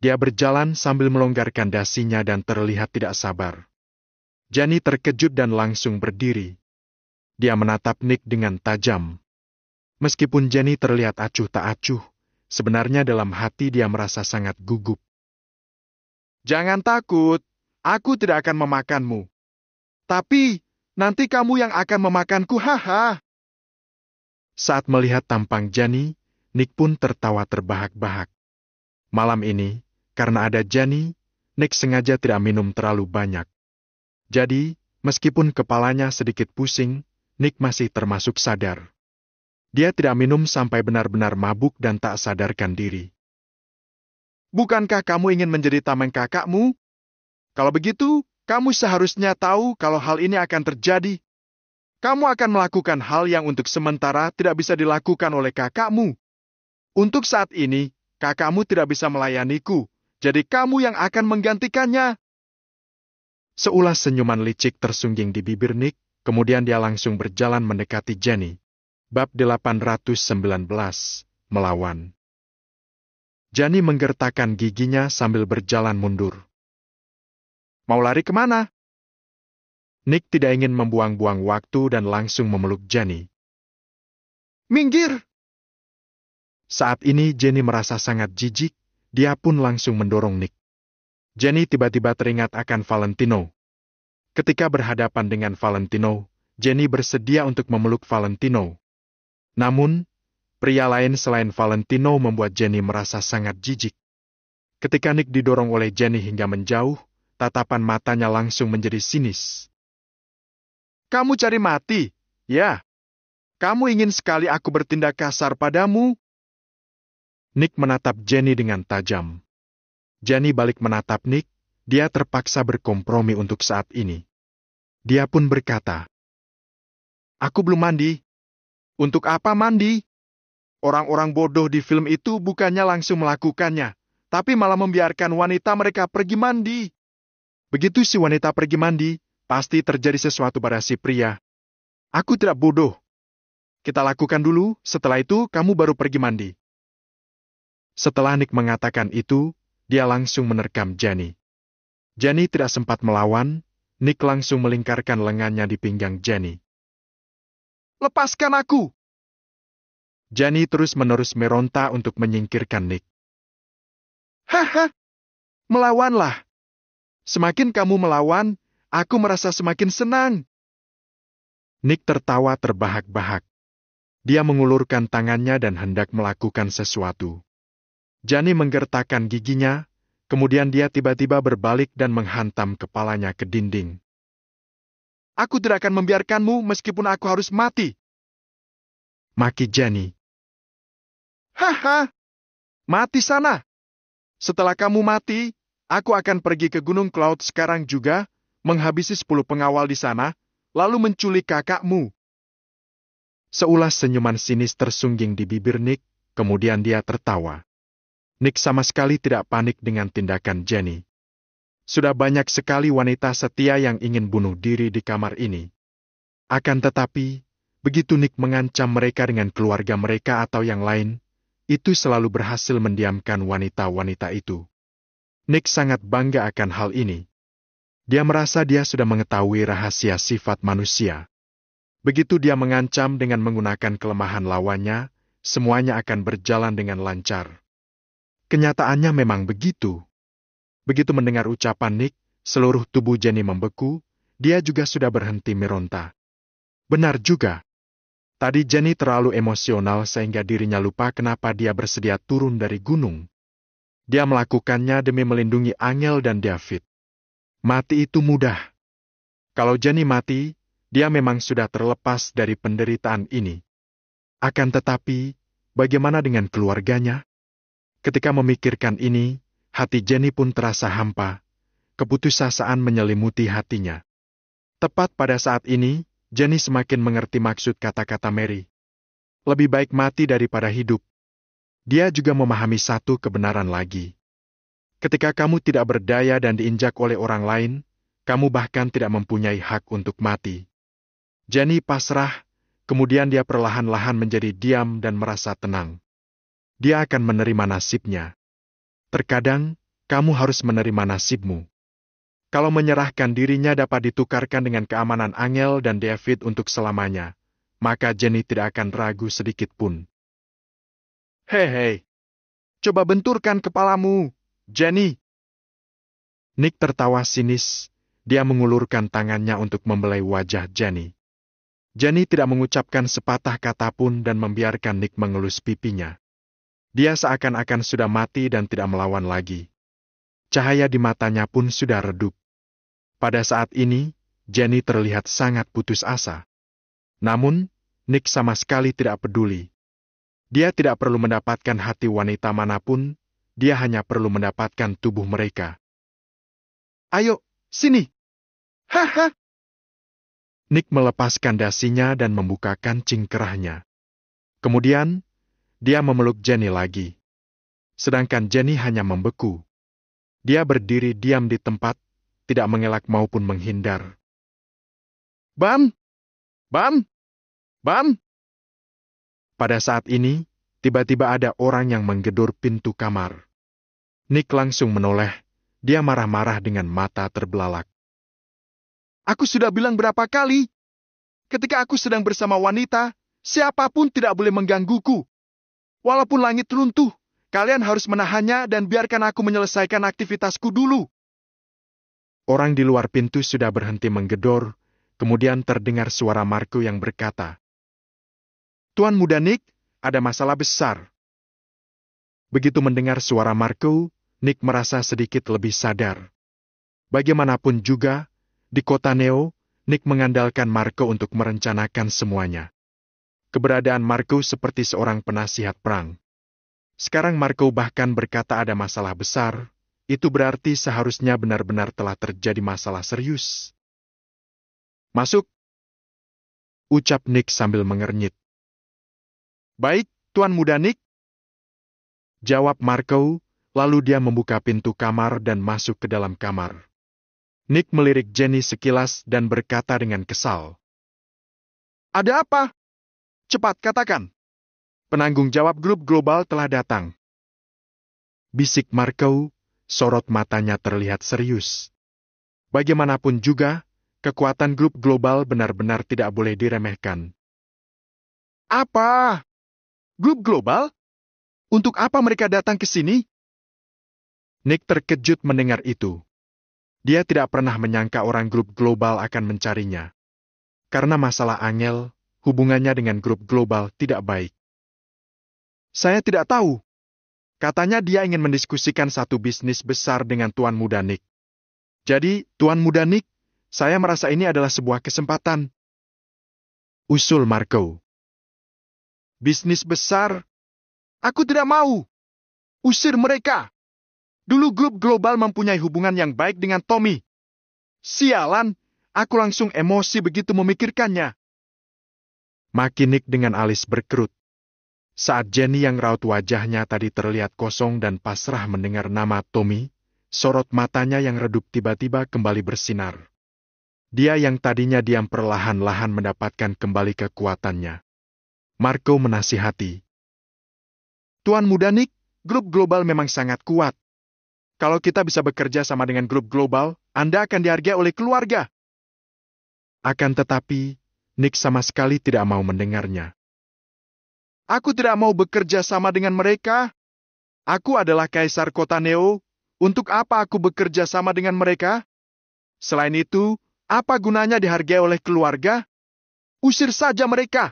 Dia berjalan sambil melonggarkan dasinya dan terlihat tidak sabar. Jenny terkejut dan langsung berdiri. Dia menatap Nick dengan tajam. Meskipun Jenny terlihat acuh tak acuh, sebenarnya dalam hati dia merasa sangat gugup. Jangan takut, aku tidak akan memakanmu. Tapi, nanti kamu yang akan memakanku, haha. Saat melihat tampang Jenny, Nick pun tertawa terbahak-bahak. Malam ini, karena ada Jenny, Nick sengaja tidak minum terlalu banyak. Jadi, meskipun kepalanya sedikit pusing, Nick masih termasuk sadar. Dia tidak minum sampai benar-benar mabuk dan tak sadarkan diri. Bukankah kamu ingin menjadi tameng kakakmu? Kalau begitu, kamu seharusnya tahu kalau hal ini akan terjadi. Kamu akan melakukan hal yang untuk sementara tidak bisa dilakukan oleh kakakmu. Untuk saat ini, kakakmu tidak bisa melayaniku. Jadi kamu yang akan menggantikannya. Seulas senyuman licik tersungging di bibir Nick, kemudian dia langsung berjalan mendekati Jenny. Bab 819, Melawan. Jani menggertakkan giginya sambil berjalan mundur. Mau lari kemana? Nick tidak ingin membuang-buang waktu dan langsung memeluk Jani. Minggir! Saat ini Jenny merasa sangat jijik, dia pun langsung mendorong Nick. Jenny tiba-tiba teringat akan Valentino. Ketika berhadapan dengan Valentino, Jenny bersedia untuk memeluk Valentino. Namun, pria lain selain Valentino membuat Jenny merasa sangat jijik. Ketika Nick didorong oleh Jenny hingga menjauh, tatapan matanya langsung menjadi sinis. Kamu cari mati? Ya. Kamu ingin sekali aku bertindak kasar padamu? Nick menatap Jenny dengan tajam. Jenny balik menatap Nick, dia terpaksa berkompromi untuk saat ini. Dia pun berkata, Aku belum mandi. Untuk apa mandi? Orang-orang bodoh di film itu bukannya langsung melakukannya, tapi malah membiarkan wanita mereka pergi mandi. Begitu si wanita pergi mandi, pasti terjadi sesuatu pada si pria. Aku tidak bodoh. Kita lakukan dulu, setelah itu kamu baru pergi mandi. Setelah Nick mengatakan itu, dia langsung menerkam Jenny. Jenny tidak sempat melawan, Nick langsung melingkarkan lengannya di pinggang Jenny. Lepaskan aku! Jenny terus-menerus meronta untuk menyingkirkan Nick. Haha! Melawanlah! Semakin kamu melawan, aku merasa semakin senang. Nick tertawa terbahak-bahak. Dia mengulurkan tangannya dan hendak melakukan sesuatu. Jenny menggertakkan giginya, kemudian dia tiba-tiba berbalik dan menghantam kepalanya ke dinding. Aku tidak akan membiarkanmu meskipun aku harus mati. Maki Jenny. Haha! Mati sana! Setelah kamu mati, aku akan pergi ke Gunung Cloud sekarang juga, menghabisi 10 pengawal di sana, lalu menculik kakakmu. Seulas senyuman sinis tersungging di bibir Nick, kemudian dia tertawa. Nick sama sekali tidak panik dengan tindakan Jenny. Sudah banyak sekali wanita setia yang ingin bunuh diri di kamar ini. Akan tetapi, begitu Nick mengancam mereka dengan keluarga mereka atau yang lain, itu selalu berhasil mendiamkan wanita-wanita itu. Nick sangat bangga akan hal ini. Dia merasa dia sudah mengetahui rahasia sifat manusia. Begitu dia mengancam dengan menggunakan kelemahan lawannya, semuanya akan berjalan dengan lancar. Kenyataannya memang begitu. Begitu mendengar ucapan Nick, seluruh tubuh Jenny membeku, dia juga sudah berhenti meronta. Benar juga. Tadi Jenny terlalu emosional sehingga dirinya lupa kenapa dia bersedia turun dari gunung. Dia melakukannya demi melindungi Angel dan David. Mati itu mudah. Kalau Jenny mati, dia memang sudah terlepas dari penderitaan ini. Akan tetapi, bagaimana dengan keluarganya? Ketika memikirkan ini, hati Jenny pun terasa hampa. Keputusasaan menyelimuti hatinya. Tepat pada saat ini, Jenny semakin mengerti maksud kata-kata Mary. Lebih baik mati daripada hidup. Dia juga memahami satu kebenaran lagi. Ketika kamu tidak berdaya dan diinjak oleh orang lain, kamu bahkan tidak mempunyai hak untuk mati. Jenny pasrah, kemudian dia perlahan-lahan menjadi diam dan merasa tenang. Dia akan menerima nasibnya. Terkadang, kamu harus menerima nasibmu. Kalau menyerahkan dirinya dapat ditukarkan dengan keamanan Angel dan David untuk selamanya, maka Jenny tidak akan ragu sedikit pun. Hei, coba benturkan kepalamu, Jenny. Nick tertawa sinis, dia mengulurkan tangannya untuk membelai wajah Jenny. Jenny tidak mengucapkan sepatah kata pun dan membiarkan Nick mengelus pipinya. Dia seakan-akan sudah mati dan tidak melawan lagi. Cahaya di matanya pun sudah redup. Pada saat ini, Jenny terlihat sangat putus asa. Namun, Nick sama sekali tidak peduli. Dia tidak perlu mendapatkan hati wanita manapun, dia hanya perlu mendapatkan tubuh mereka. Ayo, sini! Haha! Nick melepaskan dasinya dan membuka kancing kerahnya. Kemudian, dia memeluk Jenny lagi. Sedangkan Jenny hanya membeku. Dia berdiri diam di tempat, tidak mengelak maupun menghindar. Bam! Bam! Bam! Pada saat ini, tiba-tiba ada orang yang menggedor pintu kamar. Nick langsung menoleh, dia marah-marah dengan mata terbelalak.
Aku sudah bilang berapa kali? Ketika aku sedang bersama wanita, siapapun tidak boleh menggangguku. Walaupun langit runtuh, kalian harus menahannya dan biarkan aku menyelesaikan aktivitasku dulu.
Orang di luar pintu sudah berhenti menggedor, kemudian terdengar suara Marco yang berkata,
Tuan Muda Nick, ada masalah besar.
Begitu mendengar suara Marco, Nick merasa sedikit lebih sadar. Bagaimanapun juga, di kota Neo, Nick mengandalkan Marco untuk merencanakan semuanya. Keberadaan Marco seperti seorang penasihat perang. Sekarang Marco bahkan berkata ada masalah besar, itu berarti seharusnya benar-benar telah terjadi masalah serius.
Masuk,
ucap Nick sambil mengernyit.
Baik, Tuan Muda Nick.
Jawab Marco, lalu dia membuka pintu kamar dan masuk ke dalam kamar. Nick melirik Jenny sekilas dan berkata dengan kesal.
Ada apa? Cepat katakan. Penanggung jawab grup global telah datang.
Bisik Marco, sorot matanya terlihat serius. Bagaimanapun juga, kekuatan grup global benar-benar tidak boleh diremehkan.
Apa? Grup global? Untuk apa mereka datang ke sini?
Nick terkejut mendengar itu. Dia tidak pernah menyangka orang grup global akan mencarinya. Karena masalah Angel, hubungannya dengan grup global tidak baik.
Saya tidak tahu. Katanya dia ingin mendiskusikan satu bisnis besar dengan Tuan Muda Nick. Jadi, Tuan Muda Nick, saya merasa ini adalah sebuah kesempatan.
Usul Marco.
Bisnis besar? Aku tidak mau. Usir mereka. Dulu grup global mempunyai hubungan yang baik dengan Tommy. Sialan, aku langsung emosi begitu memikirkannya.
Maki Nick dengan alis berkerut. Saat Jenny yang raut wajahnya tadi terlihat kosong dan pasrah mendengar nama Tommy, sorot matanya yang redup tiba-tiba kembali bersinar. Dia yang tadinya diam perlahan-lahan mendapatkan kembali kekuatannya. Marco menasihati.
Tuan Muda Nick, grup global memang sangat kuat. Kalau kita bisa bekerja sama dengan grup global, Anda akan dihargai oleh keluarga.
Akan tetapi, Nick sama sekali tidak mau mendengarnya.
Aku tidak mau bekerja sama dengan mereka. Aku adalah kaisar kota Neo. Untuk apa aku bekerja sama dengan mereka? Selain itu, apa gunanya dihargai oleh keluarga? Usir saja mereka.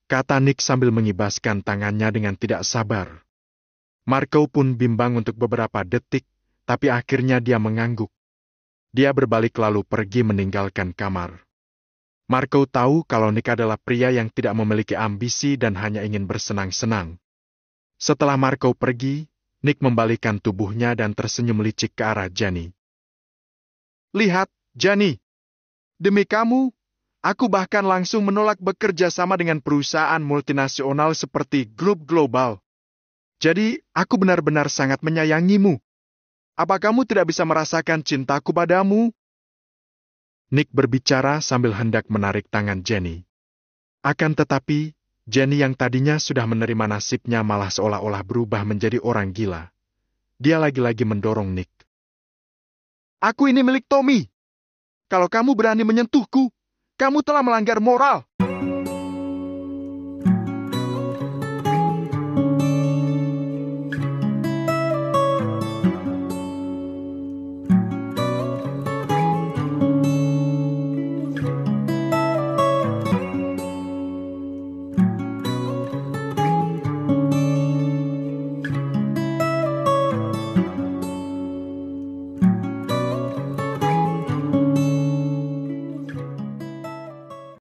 Kata Nick sambil mengibaskan tangannya dengan tidak sabar. Marco pun bimbang untuk beberapa detik, tapi akhirnya dia mengangguk. Dia berbalik lalu pergi meninggalkan kamar. Marco tahu kalau Nick adalah pria yang tidak memiliki ambisi dan hanya ingin bersenang-senang. Setelah Marco pergi, Nick membalikkan tubuhnya dan tersenyum licik ke arah Jenny.
Lihat, Jenny. Demi kamu, aku bahkan langsung menolak bekerja sama dengan perusahaan multinasional seperti grup global. Jadi, aku benar-benar sangat menyayangimu. Apa kamu tidak bisa merasakan cintaku padamu?
Nick berbicara sambil hendak menarik tangan Jenny. Akan tetapi, Jenny yang tadinya sudah menerima nasibnya malah seolah-olah berubah menjadi orang gila. Dia lagi-lagi mendorong Nick.
Aku ini milik Tommy. Kalau kamu berani menyentuhku, kamu telah melanggar moral.